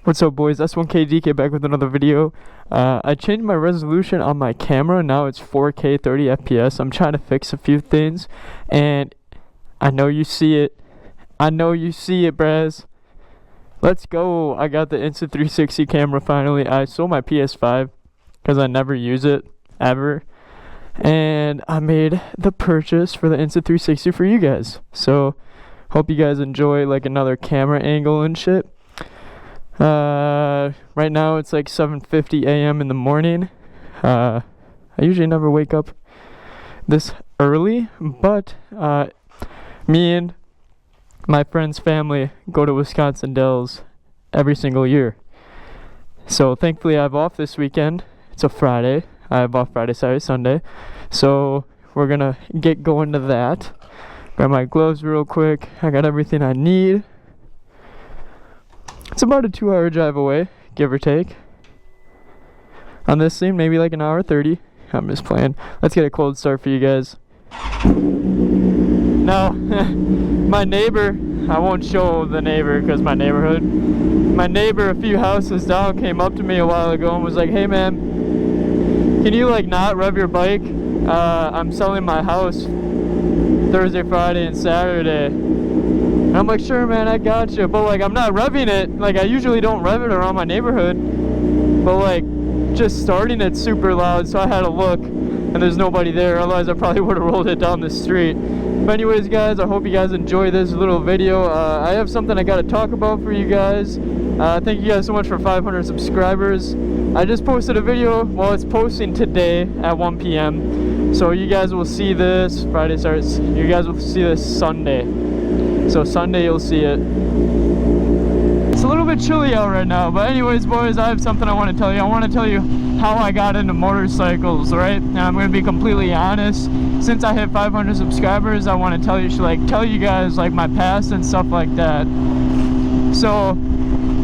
What's up, boys? S1KDK back with another video. I changed my resolution on my camera. Now it's 4K 30 FPS. I'm trying to fix a few things, and I know you see it. Braz. Let's go. I got the Insta360 camera finally. I sold my PS5 because I never use it ever, and I made the purchase for the Insta360 for you guys. So hope you guys enjoy like another camera angle and shit. Right now it's like 7:50 a.m. in the morning. I usually never wake up this early, but me and my friend's family go to Wisconsin Dells every single year. So thankfully I have off this weekend. It's a Friday. I have off Friday, Saturday, Sunday. So we're gonna get going to that. Grab my gloves real quick. I got everything I need. It's about a 2-hour drive away, give or take. On this thing, maybe like an hour 30. I'm just playing. Let's get a cold start for you guys. Now, my neighbor, I won't show the neighbor because my neighbor a few houses down came up to me a while ago and was like, hey man, can you like not rev your bike? I'm selling my house Thursday, Friday, and Saturday. And I'm like, sure man, I got you, but like I'm not revving it. Like I usually don't rev it around my neighborhood, but like just starting it super loud, so I had to look and there's nobody there, otherwise I probably would have rolled it down the street. But anyways guys, I hope you guys enjoy this little video. I have something I got to talk about for you guys. Thank you guys so much for 500 subscribers. I just posted a video, well it's posting today at 1 p.m. so you guys will see this, Friday starts, you guys will see this Sunday. So Sunday you'll see it. It's a little bit chilly out right now, but anyways boys, I have something I want to tell you. I want to tell you how I got into motorcycles, right? And I'm going to be completely honest. Since I hit 500 subscribers, I want to tell you guys like my past and stuff like that. So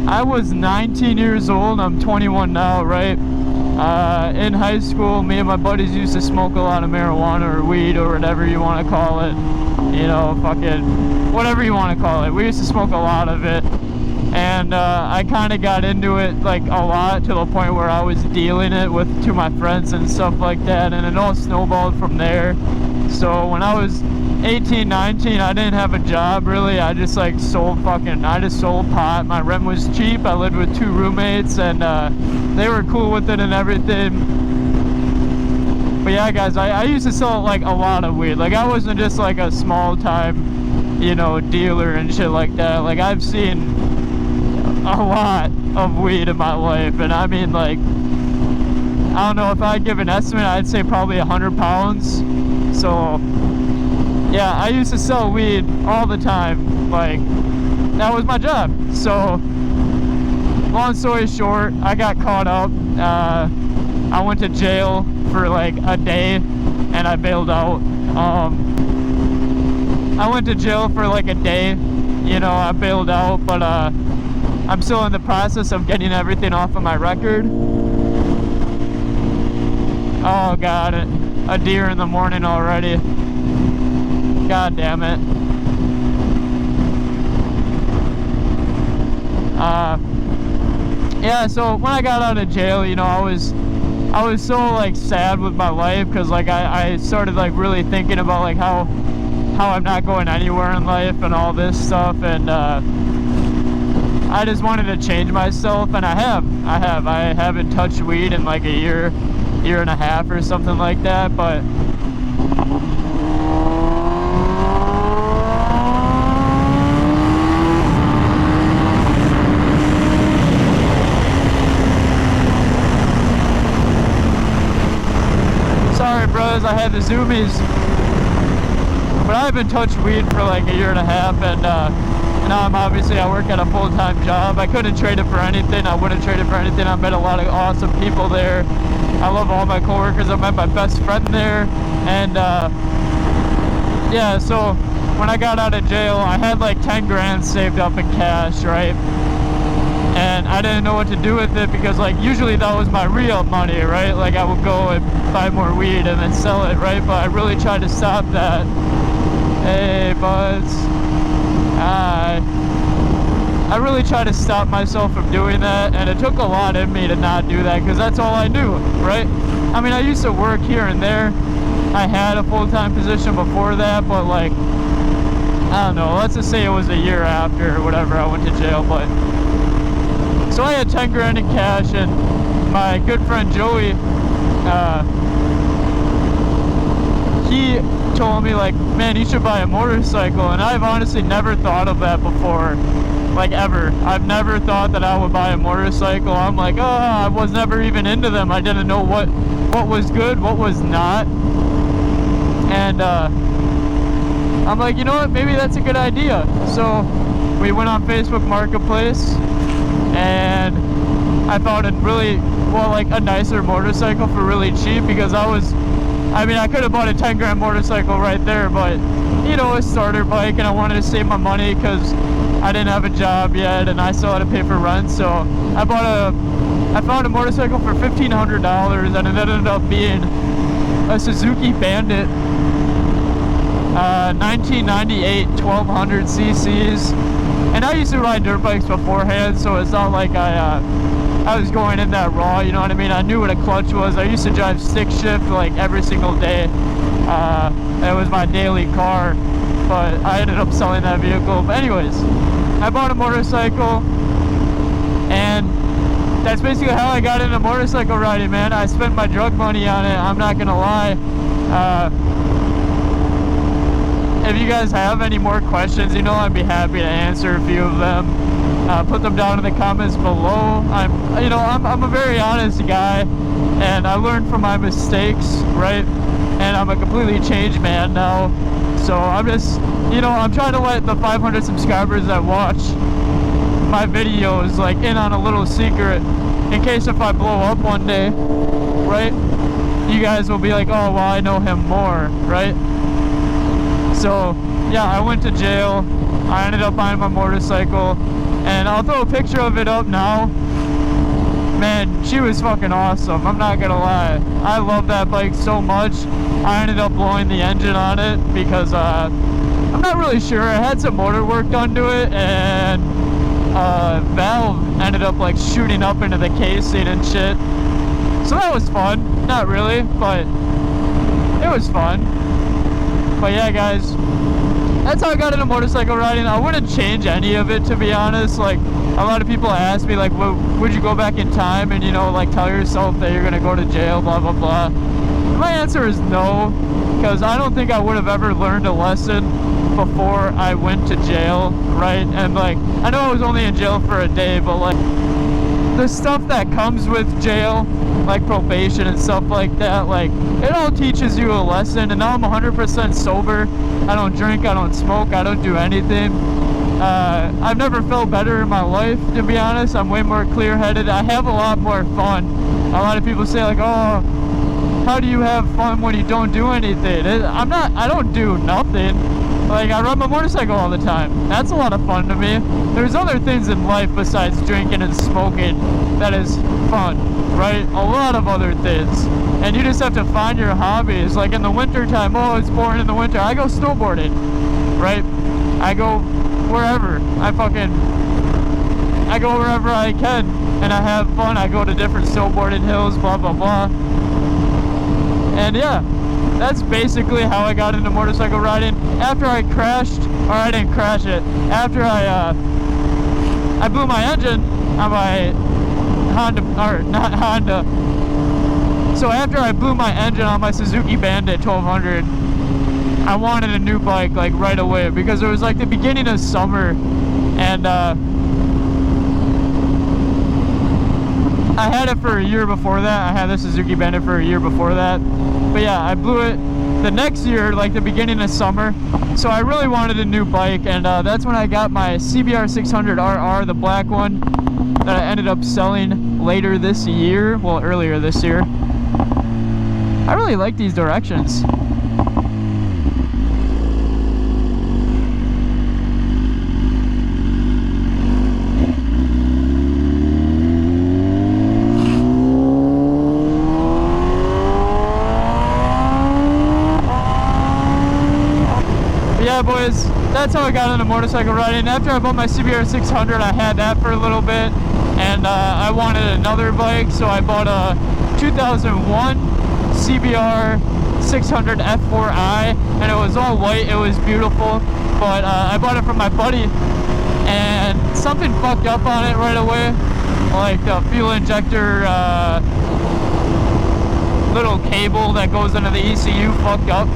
I was 19 years old. I'm 21 now, right? In high school, me and my buddies used to smoke a lot of marijuana or weed or whatever you want to call it. You know, fucking whatever you want to call it. We used to smoke a lot of it, and I kind of got into it like a lot to the point where I was dealing it to my friends and stuff like that, and it all snowballed from there. So when I was 18, 19, I didn't have a job really. I just like sold pot. My rent was cheap. I lived with 2 roommates, and they were cool with it and everything. But yeah guys, I used to sell like a lot of weed. Like I wasn't just like a small time, you know, dealer and shit like that. Like I've seen a lot of weed in my life, and I mean like, I don't know, if I give an estimate, I'd say probably 100 pounds. So yeah, I used to sell weed all the time. Like that was my job. So long story short, I got caught up. I went to jail for like a day and I bailed out. I went to jail for like a day, you know, I bailed out, but I'm still in the process of getting everything off of my record. Oh god, a deer in the morning already. God damn it. Yeah, so when I got out of jail, you know, I was so like sad with my life, because like I started like really thinking about like how I'm not going anywhere in life and all this stuff, and I just wanted to change myself, and I haven't touched weed in like a year and a half or something like that, but sorry bros, I had the zoomies. But I haven't touched weed for like a year and a half, and now I work at a full-time job. I couldn't trade it for anything. I wouldn't trade it for anything. I met a lot of awesome people there. I love all my coworkers. I met my best friend there, and yeah, so when I got out of jail, I had like 10 grand saved up in cash, right? And I didn't know what to do with it, because like usually that was my real money, right? Like I would go and buy more weed and then sell it, right? But I really tried to stop that. Hey buds. Hi. I really try to stop myself from doing that, and it took a lot in me to not do that, because that's all I knew, right? I mean, I used to work here and there. I had a full-time position before that, but like, I don't know, let's just say it was a year after or whatever I went to jail. But so I had 10 grand in cash, and my good friend Joey, he told me like, man, you should buy a motorcycle. And I've honestly never thought of that before, like ever. I've never thought that I would buy a motorcycle. I'm like, oh, I was never even into them. I didn't know what was good, what was not. And I'm like, you know what, maybe that's a good idea. So we went on Facebook Marketplace, and I found a really, well, like a nicer motorcycle for really cheap, because I mean, I could have bought a 10 grand motorcycle right there, but you know, a starter bike, and I wanted to save my money because I didn't have a job yet and I still had to pay for rent. So I found a motorcycle for $1,500, and it ended up being a Suzuki Bandit, 1998 1200 cc's. And I used to ride dirt bikes beforehand, so it's not like I was going in that raw, you know what I mean? I knew what a clutch was. I used to drive stick shift like every single day. It was my daily car, but I ended up selling that vehicle. But anyways, I bought a motorcycle, and that's basically how I got into motorcycle riding, man. I spent my drug money on it, I'm not gonna lie. If you guys have any more questions, you know, I'd be happy to answer a few of them. Put them down in the comments below. I'm a very honest guy, and I learned from my mistakes, right? And I'm a completely changed man now. So I'm just, you know, I'm trying to let the 500 subscribers that watch my videos like in on a little secret, in case if I blow up one day, right? You guys will be like, oh, well, I know him more, right? So yeah, I went to jail. I ended up buying my motorcycle, and I'll throw a picture of it up now. Man, she was fucking awesome, I'm not gonna lie. I love that bike so much. I ended up blowing the engine on it because I'm not really sure. I had some motor work done to it, and valve ended up like shooting up into the casing and shit. So that was fun. Not really, but it was fun. But yeah, guys, that's how I got into motorcycle riding. I wouldn't change any of it, to be honest. Like, a lot of people ask me, like, would you go back in time and, you know, like, tell yourself that you're gonna go to jail, blah, blah, blah. My answer is no, because I don't think I would have ever learned a lesson before I went to jail, right? And, like, I know I was only in jail for a day, but, like, the stuff that comes with jail, like probation and stuff like that, like, it all teaches you a lesson. And now I'm 100% sober. I don't drink, I don't smoke, I don't do anything. I've never felt better in my life, to be honest. I'm way more clear-headed. I have a lot more fun. A lot of people say like, oh, how do you have fun when you don't do anything? I don't do nothing. Like, I ride my motorcycle all the time. That's a lot of fun to me. There's other things in life besides drinking and smoking that is fun, right? A lot of other things. And you just have to find your hobbies. Like in the winter time, oh, it's boring in the winter. I go snowboarding, right? I go wherever. I go wherever I can, and I have fun. I go to different snowboarding hills, blah, blah, blah. And yeah, that's basically how I got into motorcycle riding. After I crashed, or I didn't crash it, after I blew my engine on my Honda. So after I blew my engine on my Suzuki Bandit 1200, I wanted a new bike like right away, because it was like the beginning of summer, and I had it for a year before that. I had the Suzuki Bandit for a year before that. But yeah, I blew it the next year, like the beginning of summer. So I really wanted a new bike, and that's when I got my CBR 600RR, the black one, that I ended up selling later this year. Well, earlier this year. I really like these directions. Yeah, boys, that's how I got into motorcycle riding. After I bought my CBR 600, I had that for a little bit, and I wanted another bike, so I bought a 2001 CBR 600 F4i, and it was all white. It was beautiful, but I bought it from my buddy, and something fucked up on it right away, like the fuel injector little cable that goes into the ECU fucked up.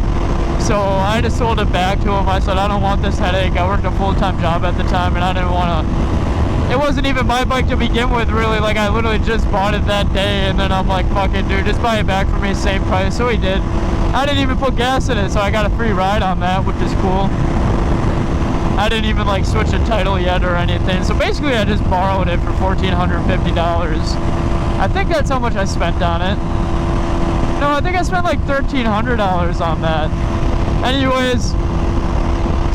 So I just sold it back to him. I said, I don't want this headache. I worked a full-time job at the time, and I didn't want to... It wasn't even my bike to begin with, really. Like, I literally just bought it that day, and then I'm like, fuck it, dude, just buy it back for me, same price. So he did. I didn't even put gas in it, so I got a free ride on that, which is cool. I didn't even, like, switch a title yet or anything. So basically, I just borrowed it for $1,450. I think that's how much I spent on it. No, I think I spent like $1,300 on that. Anyways,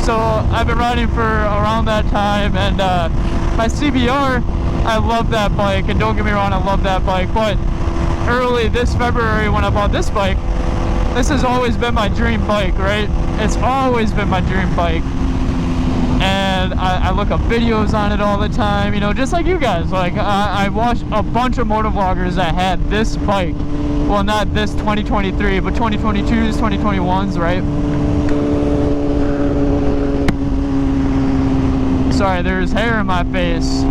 so I've been riding for around that time, and my CBR, I love that bike, and don't get me wrong, I love that bike, but early this February when I bought this bike, this has always been my dream bike, right? It's always been my dream bike, and I look up videos on it all the time, you know, just like you guys. Like, I watched a bunch of motovloggers that had this bike. Well, not this 2023, but 2022s, 2021s, right? Sorry, there's hair in my face.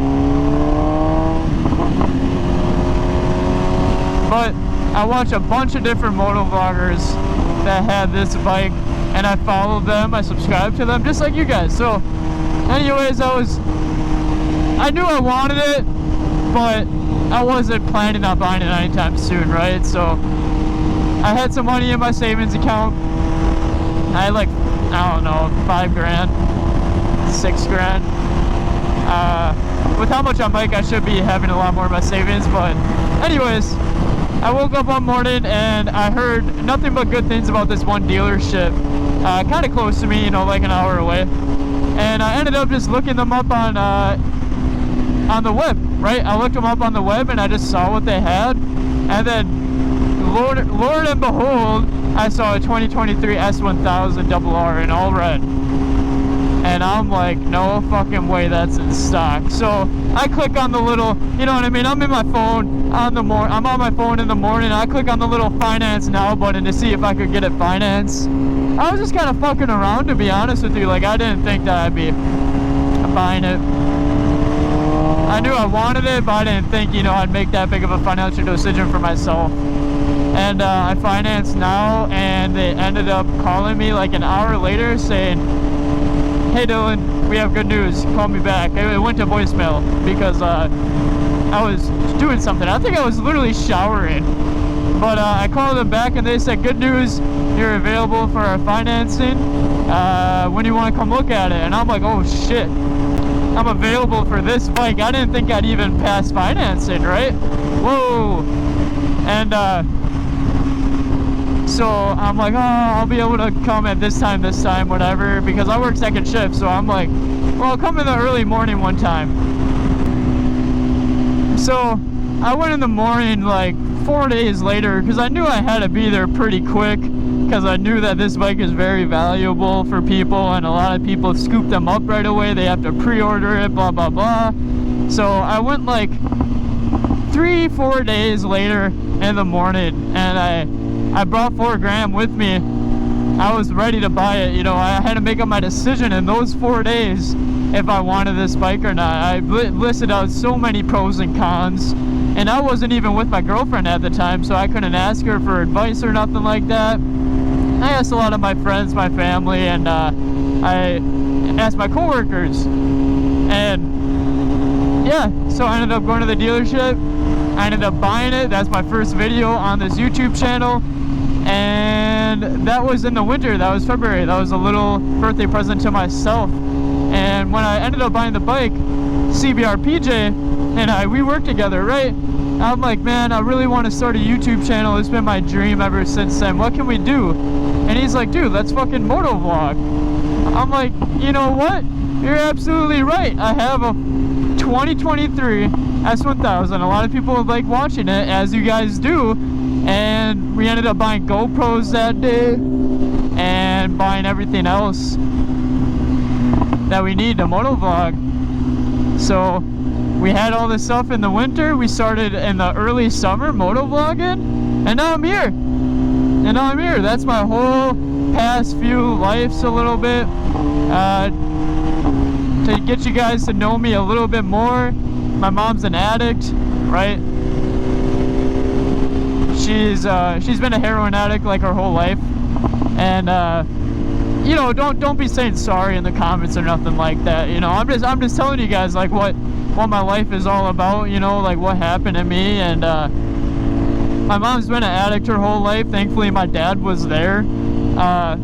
But I watch a bunch of different motovloggers that had this bike, and I followed them, I subscribed to them, just like you guys. So, anyways, I knew I wanted it, but I wasn't planning on buying it anytime soon, right? So I had some money in my savings account. I had like, I don't know, $5 grand, $6 grand. With how much I make, I should be having a lot more in my savings. But anyways, I woke up one morning and I heard nothing but good things about this one dealership, kind of close to me, you know, like an hour away. And I ended up just looking them up on the web, right? I looked them up on the web and I just saw what they had, and then Lord and behold, I saw a 2023 S1000RR in all red, and I'm like, no fucking way that's in stock. So I click on the little, you know what I mean, I'm in my phone I'm on my phone in the morning. I click on the little finance now button to see if I could get it financed. I was just kind of fucking around, to be honest with you. Like, I didn't think that I'd be buying it. I knew I wanted it, but I didn't think, you know, I'd make that big of a financial decision for myself. And I financed now, and they ended up calling me like an hour later saying, hey Dylan, we have good news, call me back. It went to voicemail because I was doing something. I think I was literally showering. But I called them back and they said, good news, you're available for our financing. When do you want to come look at it? And I'm like, oh shit, I'm available for this bike. I didn't think I'd even pass financing, right? Whoa. And so I'm like, oh, I'll be able to come at this time, whatever, because I work second shift. So I'm like, well, I'll come in the early morning one time. So I went in the morning like 4 days later, because I knew I had to be there pretty quick, because I knew that this bike is very valuable for people, and a lot of people scoop them up right away. They have to pre-order it, blah blah blah. So I went like 3-4 days later in the morning, and I brought $4 grand with me. I was ready to buy it. You know, I had to make up my decision in those 4 days if I wanted this bike or not. I listed out so many pros and cons, and I wasn't even with my girlfriend at the time, so I couldn't ask her for advice or nothing like that. I asked a lot of my friends, my family, and I asked my coworkers. And yeah, so I ended up going to the dealership. I ended up buying it. That's my first video on this YouTube channel. And that was in the winter. That was February. That was a little birthday present to myself. And when I ended up buying the bike, CBR PJ and we worked together, right? I'm like, man, I really want to start a YouTube channel. It's been my dream ever since then. What can we do? And he's like, dude, let's fucking motovlog. I'm like, you know what? You're absolutely right. I have a 2023 S1000. A lot of people like watching it, as you guys do. And we ended up buying GoPros that day and buying everything else. that we need to motovlog. So we had all this stuff in the winter. We started in the early summer motovlogging, and now I'm here. And now I'm here. That's my whole past few lives a little bit. To get you guys to know me a little bit more. My mom's an addict, right? She's been a heroin addict like her whole life, and you know, don't be saying sorry in the comments or nothing like that. You know, I'm just telling you guys like what my life is all about. You know, like what happened to me. And my mom's been an addict her whole life. Thankfully, my dad was there. I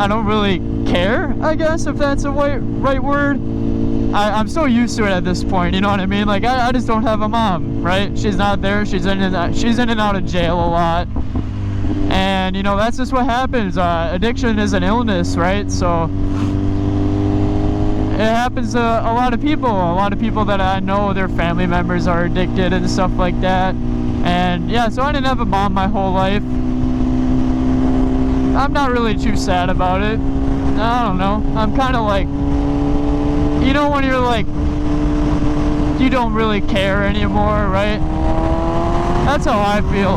don't really care, I guess, if that's the right word. I'm so used to it at this point, you know what I mean? Like, I just don't have a mom, right? She's not there. She's in and out of jail a lot. And, you know, that's just what happens. Addiction is an illness, right? So it happens to a lot of people. A lot of people that I know, their family members are addicted and stuff like that. And, yeah, so I didn't have a mom my whole life. I'm not really too sad about it. I don't know. I'm kind of like, you know, when you're like, you don't really care anymore, right? That's how I feel.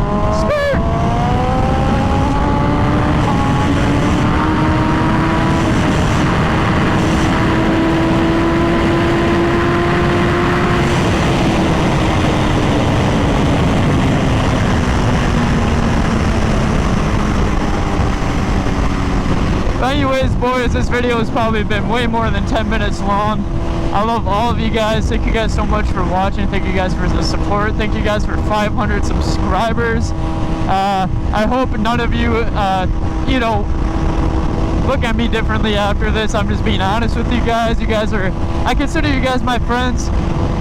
But anyways, boys, this video has probably been way more than 10 minutes long. I love all of you guys. Thank you guys so much for watching. Thank you guys for the support. Thank you guys for 500 subscribers. I hope none of you, you know, look at me differently after this. I'm just being honest with you guys. You guys are, I consider you guys my friends.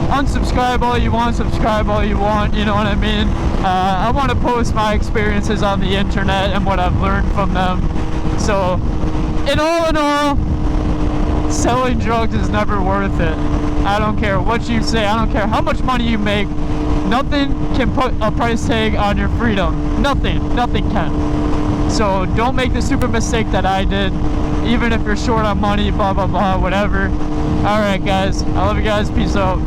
Unsubscribe all you want, subscribe all you want, you know what I mean? I want to post my experiences on the internet and what I've learned from them. So, in all, selling drugs is never worth it. I don't care what you say. I don't care how much money you make. Nothing can put a price tag on your freedom. Nothing can. So don't make the stupid mistake that I did. Even if you're short on money, blah, blah, blah, whatever. Alright, guys. I love you guys. Peace out.